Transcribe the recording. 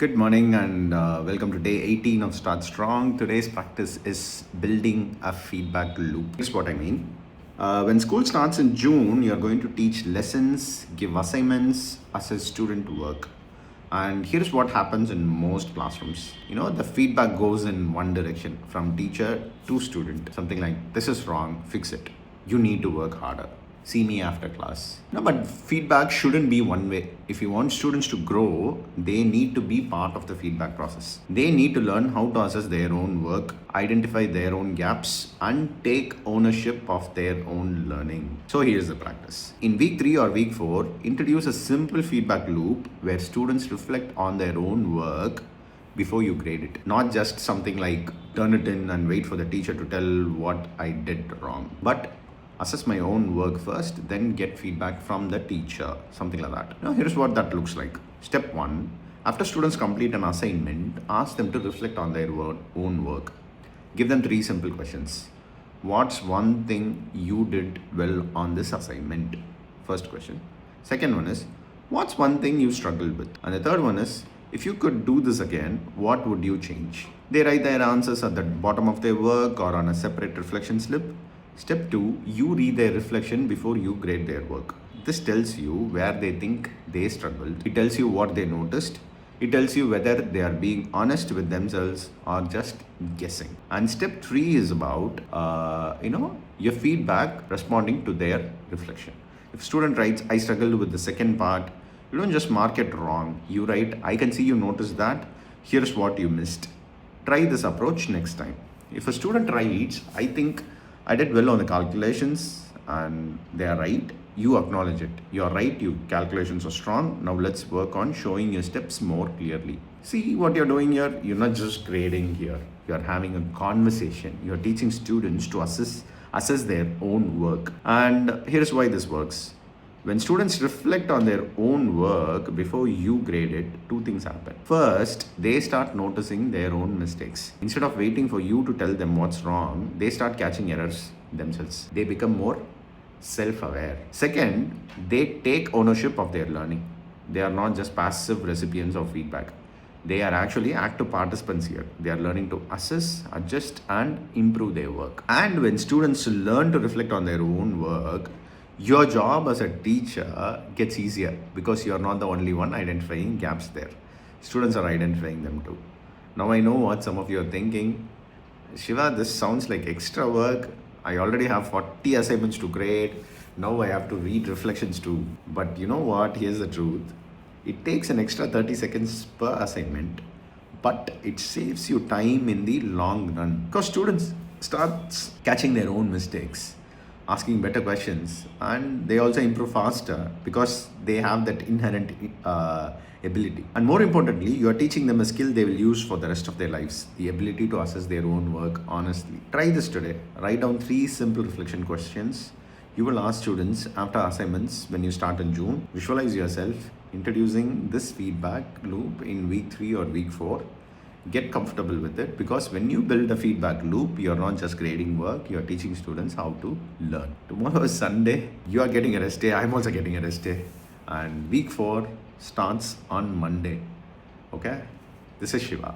Good morning and welcome to day 18 of Start Strong. Today's practice is building a feedback loop. Here's what I mean. When school starts in June, you're going to teach lessons, give assignments, assess student work. And here's what happens in most classrooms. The feedback goes in one direction from teacher to student. Something like, this is wrong, fix it. You need to work harder. See me after class. No, but feedback shouldn't be one way. If you want students to grow, they need to be part of the feedback process. They need to learn how to assess their own work, identify their own gaps, and take ownership of their own learning. So here's the practice. In week 3 or week 4, introduce a simple feedback loop where students reflect on their own work before you grade it. Not just something like turn it in and wait for the teacher to tell what I did wrong. But assess my own work first, then get feedback from the teacher, something like that. Now, here's what that looks like. Step 1, after students complete an assignment, ask them to reflect on their own work. Give them 3 simple questions. What's one thing you did well on this assignment? First question. Second one is, what's one thing you struggled with? And the third one is, if you could do this again, what would you change? They write their answers at the bottom of their work or on a separate reflection slip. Step 2, you read their reflection before you grade their work. This tells you where they think they struggled. It tells you what they noticed. It tells you whether they are being honest with themselves or just guessing. And step 3 is about, your feedback responding to their reflection. If student writes, I struggled with the second part, you don't just mark it wrong. You write, I can see you noticed that. Here's what you missed. Try this approach next time. If a student writes, I think I did well on the calculations and they are right, you acknowledge it. You're right, your calculations are strong. Now let's work on showing your steps more clearly. See what you're doing here? You're not just grading here. You're having a conversation. You're teaching students to assess their own work. And here's why this works. When students reflect on their own work before you grade it, 2 things happen. First, they start noticing their own mistakes. Instead of waiting for you to tell them what's wrong, they start catching errors themselves. They become more self-aware. Second, they take ownership of their learning. They are not just passive recipients of feedback. They are actually active participants here. They are learning to assess, adjust, and improve their work. And when students learn to reflect on their own work, your job as a teacher gets easier because you're not the only one identifying gaps there. Students are identifying them too. Now I know what some of you are thinking. Shiva, this sounds like extra work. I already have 40 assignments to grade. Now I have to read reflections too. But you know what? Here's the truth. It takes an extra 30 seconds per assignment, but it saves you time in the long run. Because students start catching their own mistakes, asking better questions, and they also improve faster because they have that inherent ability. And more importantly, you are teaching them a skill they will use for the rest of their lives, the ability to assess their own work honestly. Try this today. Write down 3 simple reflection questions you will ask students after assignments when you start in June. Visualize yourself introducing this feedback loop in week 3 or week 4. Get comfortable with it, because when you build a feedback loop, you're not just grading work, you're teaching students how to learn. Tomorrow is Sunday. You are getting a rest day. I'm also getting a rest day. And week 4 starts on Monday. Okay? This is Shiva.